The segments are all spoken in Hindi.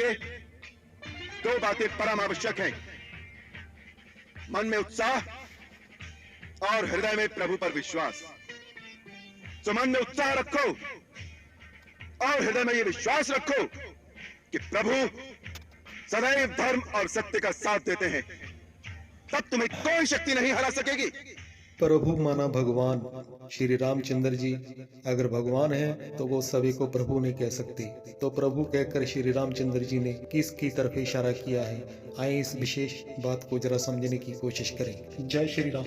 लिए दो बातें परम आवश्यक हैं। मन में उत्साह और हृदय में प्रभु पर विश्वास। तो मन में उत्साह रखो और हृदय में यह विश्वास रखो कि प्रभु सदैव धर्म और सत्य का साथ देते हैं, तब तुम्हें कोई शक्ति नहीं हरा सकेगी। प्रभु माना भगवान श्री रामचंद्र जी अगर भगवान है तो वो सभी को प्रभु नहीं कह सकते, तो प्रभु कहकर श्री रामचंद्र जी ने किसकी तरफ इशारा किया है? आइए इस विशेष बात को जरा समझने की कोशिश करें। जय श्री राम।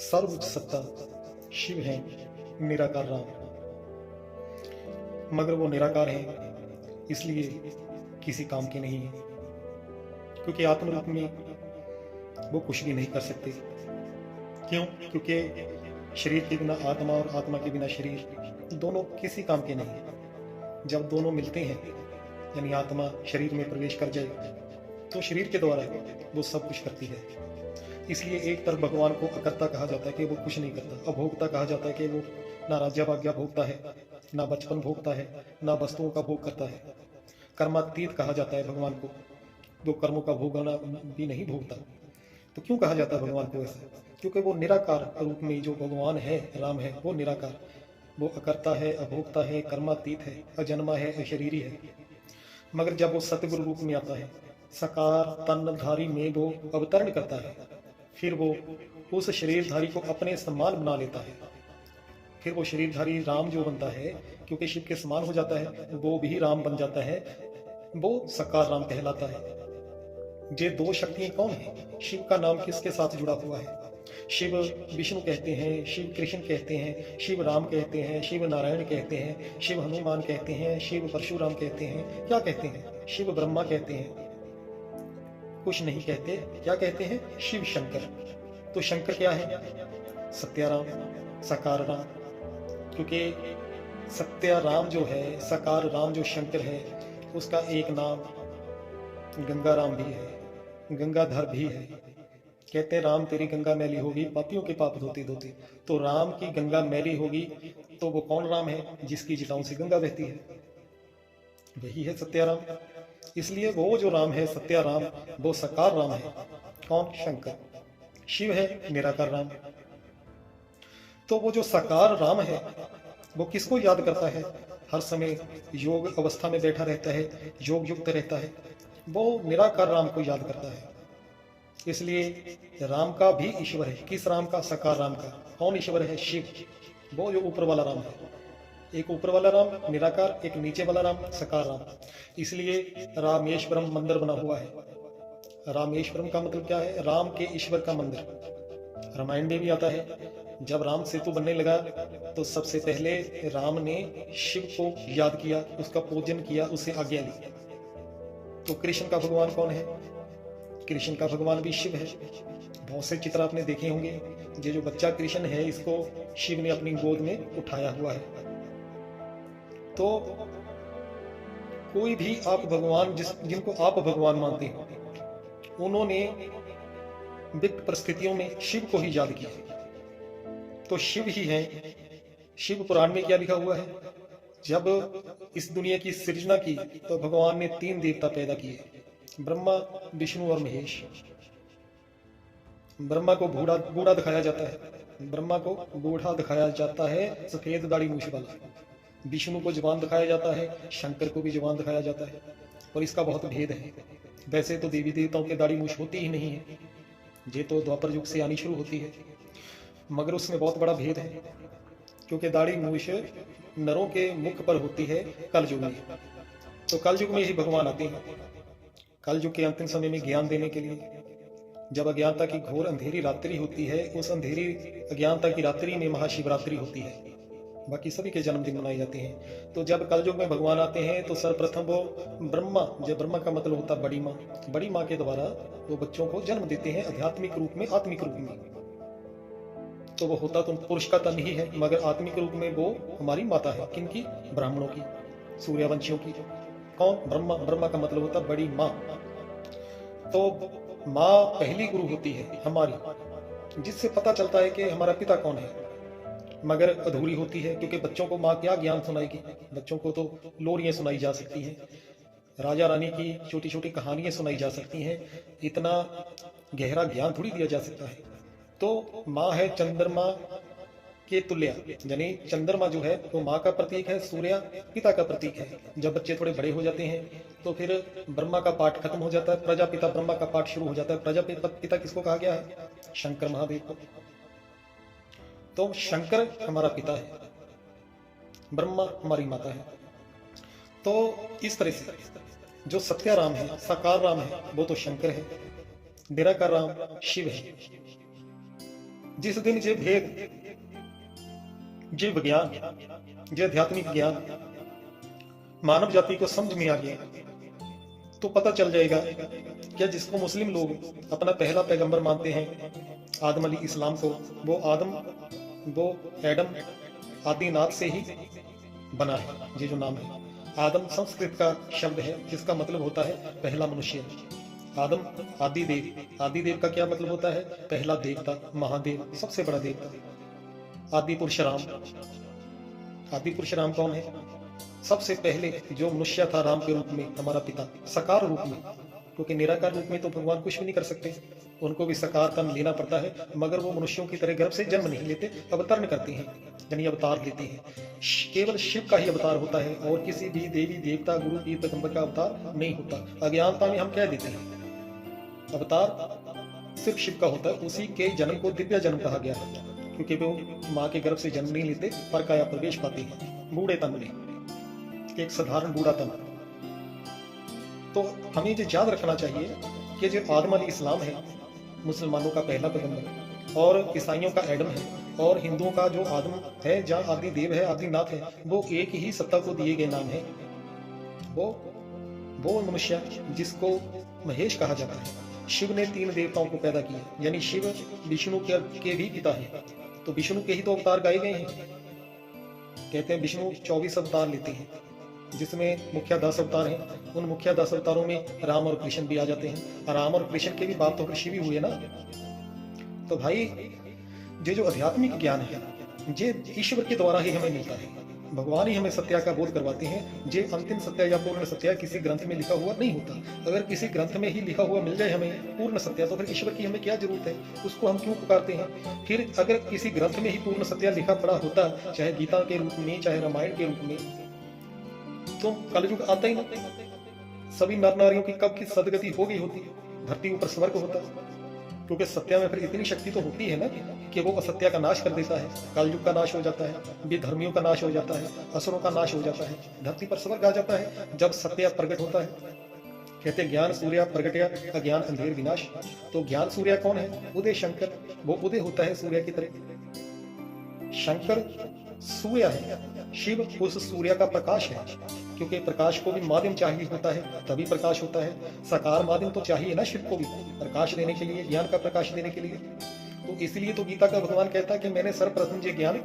सर्वोच्च सत्ता शिव है, निराकार राम, मगर वो निराकार है इसलिए किसी काम के नहीं है, क्योंकि आत्म रूप में वो कुछ भी नहीं कर सकते। क्यों? क्योंकि शरीर के बिना आत्मा और आत्मा के बिना शरीर दोनों किसी काम के नहीं है। जब दोनों मिलते हैं यानी आत्मा शरीर में प्रवेश कर जाए तो शरीर के द्वारा वो सब कुछ करती है। इसलिए एक तरफ भगवान को अकर्ता कहा जाता है कि वो कुछ नहीं करता, अभोक्ता कहा जाता है कि वो ना राज्य भाग्य भोगता है, ना बचपन भोगता है, ना वस्तुओं का भोग करता है। कर्मातीत कहा जाता है भगवान को, वो कर्मों का भोगना भी नहीं भोगता। तो क्यों कहा जाता है भगवान को ऐसा? क्योंकि वो निराकार रूप में जो भगवान है, राम है, वो निराकार, वो अकर्ता है, अभोक्ता है, कर्मातीत है, अजन्मा है, अशरीरी है। मगर जब वो सतगुरु रूप में आता है, साकार तनधारी में वो अवतरण करता है, फिर वो उस शरीरधारी को अपने समान बना लेता है। फिर वो शरीरधारी राम जो बनता है, क्योंकि शिव के समान हो जाता है, वो भी राम बन जाता है, वो साकार राम कहलाता है। ये दो शक्तियां कौन है? शिव का नाम किसके साथ जुड़ा हुआ है? शिव विष्णु कहते हैं, शिव कृष्ण कहते हैं, शिव राम कहते हैं, शिव नारायण कहते हैं, शिव हनुमान कहते हैं, शिव परशुराम कहते हैं। क्या कहते हैं? शिव ब्रह्मा कहते हैं। कुछ नहीं कहते। क्या कहते हैं? शिव शंकर। तो शंकर क्या है? सत्याराम, साकार राम। क्योंकि सत्याराम जो है, साकार राम जो शंकर है, उसका एक नाम गंगाराम भी है, गंगाधर भी है। कहते हैं राम तेरी गंगा मैली होगी, पापियों के पाप धोती धोती। तो राम की गंगा मैली होगी तो वो कौन राम है? जिसकी जटाओं से गंगा बहती है, वही है सत्याराम। इसलिए वो जो राम है सत्याराम, वो साकार राम है। कौन? शंकर। शिव है निराकार राम। तो वो जो साकार राम है वो किसको याद करता है? हर समय योग अवस्था में बैठा रहता है, योग युक्त रहता है, वो निराकार राम को याद करता है। इसलिए राम का भी ईश्वर है। किस राम का? साकार राम का। कौन ईश्वर है? शिव, वो जो ऊपर वाला राम है। एक ऊपर वाला राम निराकार, एक नीचे वाला राम साकार राम। इसलिए रामेश्वरम मंदिर बना हुआ है। रामेश्वरम का मतलब क्या है? राम के ईश्वर का मंदिर। रामायण में भी आता है, जब राम सेतु बनने लगा तो सबसे पहले राम ने शिव को याद किया, उसका पूजन किया, उससे आज्ञा ली। तो कृष्ण का भगवान कौन है? कृष्ण का भगवान भी शिव है। बहुत से चित्र आपने देखे होंगे। ये जो बच्चा कृष्ण है, इसको शिव ने अपनी गोद में उठाया हुआ है। तो कोई भी आप भगवान जिनको आप भगवान मानते हो, उन्होंने विकट परिस्थितियों में शिव को ही याद किया। तो शिव ही है। शिव पुराण में क्या लिखा हुआ है? जब इस दुनिया की सृजना की तो भगवान ने 3 देवता पैदा किए, ब्रह्मा, विष्णु और महेश। ब्रह्मा को बूढ़ा दिखाया जाता है, ब्रह्मा को बूढ़ा दिखाया जाता है, सफेद दाढ़ी मूछ वाला। विष्णु को जवान दिखाया जाता है, शंकर को भी जवान दिखाया जाता है। और इसका बहुत भेद है। वैसे तो देवी देवताओं के दाढ़ी मूछ होती ही नहीं है, ये तो द्वापर युग से आनी शुरू होती है, मगर उसमें बहुत बड़ा भेद है। क्योंकि दाढ़ी मूछ नरों के मुख पर होती है कलयुग में। तो कलयुग में ही भगवान आते हैं। कलयुग के अंतिम समय में ज्ञान देने के लिए, जब अज्ञानता की घोर अंधेरी रात्रि होती है, उस अंधेरी अज्ञानता की रात्रि में महाशिवरात्रि होती है। बाकी सभी के जन्मदिन मनाए जाते हैं। तो जब कलयुग में भगवान आते हैं तो सर्वप्रथम वो ब्रह्मा, जब ब्रह्मा का मतलब होता है बड़ी माँ के द्वारा वो बच्चों को जन्म देते हैं आध्यात्मिक रूप में, आत्मिक रूप में। तो वो होता तो पुरुष का तन ही है, मगर आत्मिक रूप में वो हमारी माता है। किनकी? ब्राह्मणों की, सूर्यवंशियों की। कौन? ब्रह्मा। ब्रह्मा का मतलब होता बड़ी माँ। तो माँ पहली गुरु होती है हमारी, जिससे पता चलता है कि हमारा पिता कौन है। मगर अधूरी होती है, क्योंकि बच्चों को माँ क्या ज्ञान सुनाएगी? बच्चों को तो लोरियां सुनाई जा सकती हैं, राजा रानी की छोटी छोटी कहानियां सुनाई जा सकती हैं, इतना गहरा ज्ञान थोड़ी दिया जा सकता है। तो माँ है चंद्रमा के तुल्य, यानी चंद्रमा जो है वो माँ का प्रतीक है, सूर्य पिता का प्रतीक है। जब बच्चे थोड़े बड़े हो जाते हैं तो फिर ब्रह्मा का पाठ खत्म हो जाता है, प्रजापिता ब्रह्मा का पाठ शुरू हो जाता है। प्रजापिता किसको कहा गया है? शंकर महादेव को। तो शंकर हमारा पिता है, ब्रह्मा हमारी माता है। तो इस तरह से जो सत्य राम है, साकार राम है, वो तो शंकर है, निराकार राम शिव है। जिस दिन ये भेद, ये विज्ञान, ये आध्यात्मिक ज्ञान मानव जाति को समझ में आ गया तो पता चल जाएगा कि जिसको मुस्लिम लोग अपना पहला पैगंबर मानते हैं, आदम अली इस्लाम को, वो एडम आदिनाथ से ही बना है। ये जो नाम है आदम संस्कृत का शब्द है जिसका मतलब होता है पहला मनुष्य। आदम आदिदेव, आदिदेव का क्या मतलब होता है? पहला देवता, महादेव, सबसे बड़ा देवता। आदि पुरुष राम, आदि पुरुष राम कौन है? सबसे पहले जो मनुष्य था राम के रूप में, हमारा पिता, साकार रूप में, क्योंकि निराकार रूप में तो भगवान कुछ भी नहीं कर सकते, उनको भी साकार तन लेना पड़ता है। मगर वो मनुष्यों की तरह गर्भ से जन्म नहीं लेते, अवतरण करते हैं, यानी अवतार लेते हैं। केवल शिव का ही अवतार होता है और किसी भी देवी देवता गुरु पीर पैगंबर का अवतार नहीं होता। अज्ञानता में हम कह देते हैं अवतार सिर्फ शिव का होता है। उसी के जन्म को दिव्य जन्म कहा गया है, क्योंकि वो माँ के गर्भ से जन्म नहीं लेते, पर काया प्रवेश पाते हैं बूढ़े तन में, एक साधारण बूढ़ा तन। तो हमें ये याद रखना चाहिए कि जो आदम अली इस्लाम है मुसलमानों का पहला पैगंबर, और ईसाइयों का एडम है, और हिंदुओं का जो आदम है, जहाँ आदि देव है, आदिनाथ है, वो एक ही सत्ता को दिए गए नाम है। वो मनुष्य जिसको महेश कहा जाता है। शिव ने 3 देवताओं को पैदा किया, यानी शिव विष्णु के भी पिता है। तो विष्णु के ही तो अवतार गाए गए हैं। कहते हैं विष्णु 24 अवतार लेते हैं, जिसमें मुख्य 10 अवतार हैं। उन मुख्य 10 अवतारों में राम और कृष्ण भी आ जाते हैं। राम और कृष्ण के भी बाप तो ऋषि भी हुए ना। तो भाई ये जो आध्यात्मिक ज्ञान है ये ईश्वर के द्वारा ही हमें मिलता है। भगवान ही हमें सत्य का बोध करवाते हैं। ये अंतिम सत्य या पूर्ण सत्य किसी ग्रंथ में लिखा हुआ नहीं होता। अगर किसी ग्रंथ में ही लिखा हुआ मिल जाए हमें पूर्ण सत्य, तो फिर ईश्वर की हमें क्या जरूरत है? उसको हम क्यों पुकारते हैं? फिर अगर किसी ग्रंथ में ही पूर्ण सत्य लिखा पड़ा होता, चाहे गीता के रूप में, चाहे रामायण के रूप में, तो कलयुग आता ही नहीं। सभी नर नारियों की कब की सदगति हो गई होती, धरती ऊपर स्वर्ग होता। क्योंकि सत्य में फिर इतनी शक्ति तो होती है ना कि वो असत्य का नाश कर देता है। कलयुग का नाश हो जाता है, विधर्मियों का नाश हो जाता है, असुरों का नाश हो जाता है, धरती पर स्वर्ग आ जाता है जब सत्य प्रकट होता है। कहते ज्ञान सूर्य प्रगटया अज्ञान अंधेर विनाश। तो ज्ञान सूर्य कौन है? उदय शंकर। वो उदय होता है सूर्य की तरह। शंकर सूर्य है, शिव उस सूर्य का प्रकाश है, क्योंकि प्रकाश को भी माध्यम चाहिए होता है, तभी प्रकाश होता है। साकार माध्यम तो चाहिए ना शिव को भी प्रकाश देने के लिए, ज्ञान का प्रकाश देने के लिए। तो इसलिए तो गीता का भगवान कहता है कि मैंने सर्वप्रथम ये ज्ञान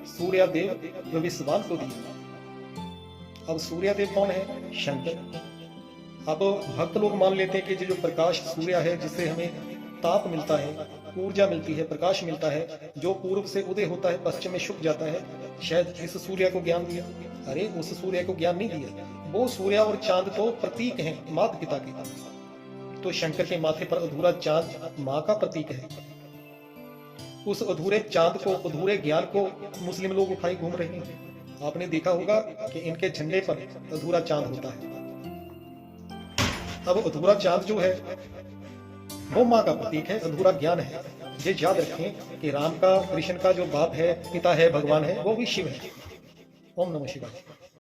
सूर्यदेव विश्वान को दिया। अब सूर्यदेव कौन है? शंकर। अब भक्त लोग मान लेते हैं कि जो प्रकाश सूर्य है, जिससे हमें ताप मिलता है, ऊर्जा मिलती है, प्रकाश मिलता है, जो पूर्व से उदय होता है पश्चिम में छुप जाता है, शायद इस सूर्य को ज्ञान दिया। अरे उस सूर्य को ज्ञान नहीं दिया। वो सूर्य और चांद तो प्रतीक हैं माता पिता के। तो शंकर के माथे पर अधूरा चांद माँ का प्रतीक है। उस अधूरे चांद को, अधूरे ज्ञान को मुस्लिम लोग उठाए घूम रहे हैं। आपने देखा होगा कि इनके झंडे पर अधूरा चांद होता है। अब अधूरा चांद जो है वो माँ का प्रतीक है, अधूरा ज्ञान है। ये याद रखें कि राम का, कृष्ण का जो बाप है, पिता है, भगवान है, वो भी शिव है। ओम नमः शिवाय।